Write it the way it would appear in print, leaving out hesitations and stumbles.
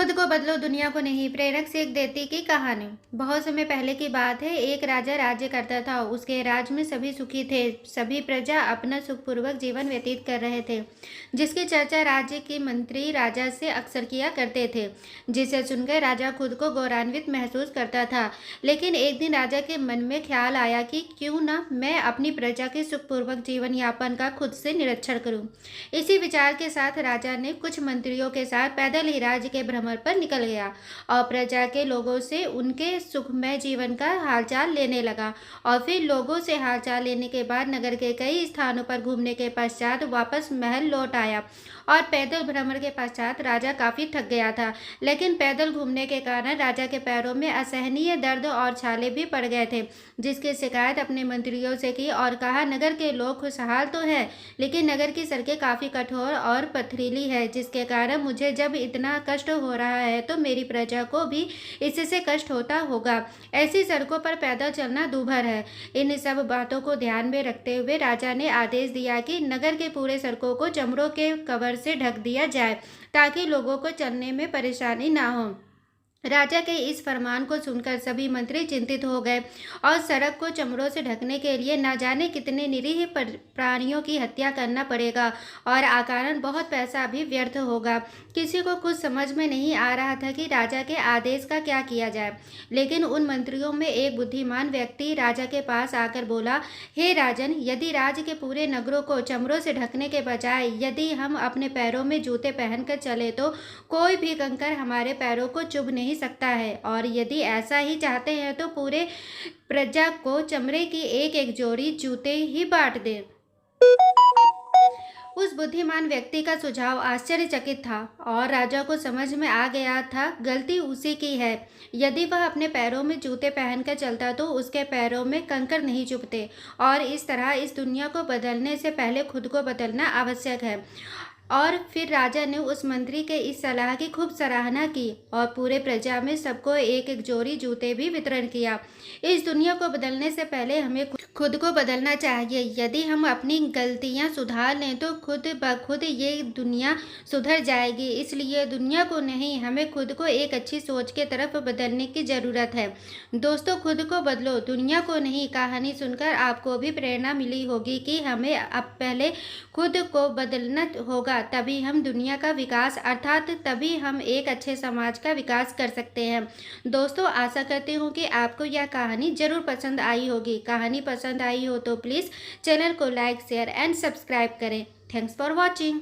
खुद को बदलो दुनिया को नहीं, प्रेरक सीख देती की कहानी। बहुत समय पहले की बात है। एक राजा राज्य करता था। उसके राज्य में सभी सुखी थे। सभी प्रजा अपना सुखपूर्वक जीवन व्यतीत कर रहे थे, जिसकी चर्चा राज्य के मंत्री राजा से अक्सर किया करते थे, जिसे सुनकर राजा खुद को गौरवान्वित महसूस करता था। लेकिन एक दिन राजा के मन में ख्याल आया कि क्यों न मैं अपनी प्रजा के सुखपूर्वक जीवन यापन का खुद से निरीक्षण करूं। इसी विचार के साथ राजा ने कुछ मंत्रियों के साथ पैदल ही राज्य के भ्रमण पर निकल गया और प्रजा के लोगों से उनके सुखमय जीवन का हालचाल लेने लगा। और फिर लोगों से हालचाल लेने के बाद नगर के कई स्थानों पर घूमने के पश्चात वापस महल लौट आया। और पैदल भ्रमण के पश्चात राजा काफी थक गया था, लेकिन पैदल घूमने के कारण राजा के पैरों में असहनीय दर्द और छाले भी पड़ गए थे, जिसकी शिकायत अपने मंत्रियों से की और कहा, नगर के लोग खुशहाल तो है, लेकिन नगर की सड़कें काफी कठोर और पथरीली है, जिसके कारण मुझे जब इतना कष्ट हो रहा है तो मेरी प्रजा को भी इससे कष्ट होता होगा। ऐसी सड़कों पर पैदल चलना दूभर है। इन सब बातों को ध्यान में रखते हुए राजा ने आदेश दिया कि नगर के पूरे सड़कों को चमड़ों के कवर से ढक दिया जाए, ताकि लोगों को चलने में परेशानी ना हो। राजा के इस फरमान को सुनकर सभी मंत्री चिंतित हो गए और सड़क को चमड़ों से ढकने के लिए न जाने कितने निरीह प्राणियों की हत्या करना पड़ेगा और अकारण बहुत पैसा भी व्यर्थ होगा। किसी को कुछ समझ में नहीं आ रहा था कि राजा के आदेश का क्या किया जाए। लेकिन उन मंत्रियों में एक बुद्धिमान व्यक्ति राजा के पास आकर बोला, हे राजन, यदि राज्य के पूरे नगरों को चमड़ों से ढकने के बजाय यदि हम अपने पैरों में जूते पहनकर चले तो कोई भी कंकड़ हमारे पैरों को चुभ नहीं सकता है, और यदि ऐसा ही चाहते हैं तो पूरे प्रजा को चमड़े की एक एक जोड़ी जूते ही बांट दे। उस बुद्धिमान व्यक्ति का सुझाव आश्चर्यचकित था और राजा को समझ में आ गया था गलती उसी की है। यदि वह अपने पैरों में जूते पहनकर चलता तो उसके पैरों में कंकड़ नहीं चुभते, और इस तरह इस दुनिया को बदलने से पहले खुद को बदलना आवश्यक है। और फिर राजा ने उस मंत्री के इस सलाह की खूब सराहना की और पूरे प्रजा में सबको एक एक जोड़ी जूते भी वितरण किया। इस दुनिया को बदलने से पहले हमें खुद को बदलना चाहिए। यदि हम अपनी गलतियां सुधार लें तो खुद ब खुद ये दुनिया सुधर जाएगी। इसलिए दुनिया को नहीं, हमें खुद को एक अच्छी सोच के तरफ बदलने की ज़रूरत है। दोस्तों, खुद को बदलो, दुनिया को नहीं। कहानी सुनकर आपको भी प्रेरणा मिली होगी कि हमें अब पहले खुद को बदलना होगा, तभी हम दुनिया का विकास अर्थात तभी हम एक अच्छे समाज का विकास कर सकते हैं। दोस्तों, आशा करती हूँ कि आपको यह कहानी जरूर पसंद आई होगी। कहानी पसंद आई हो तो प्लीज़ चैनल को लाइक, शेयर एंड सब्सक्राइब करें। Thanks for watching.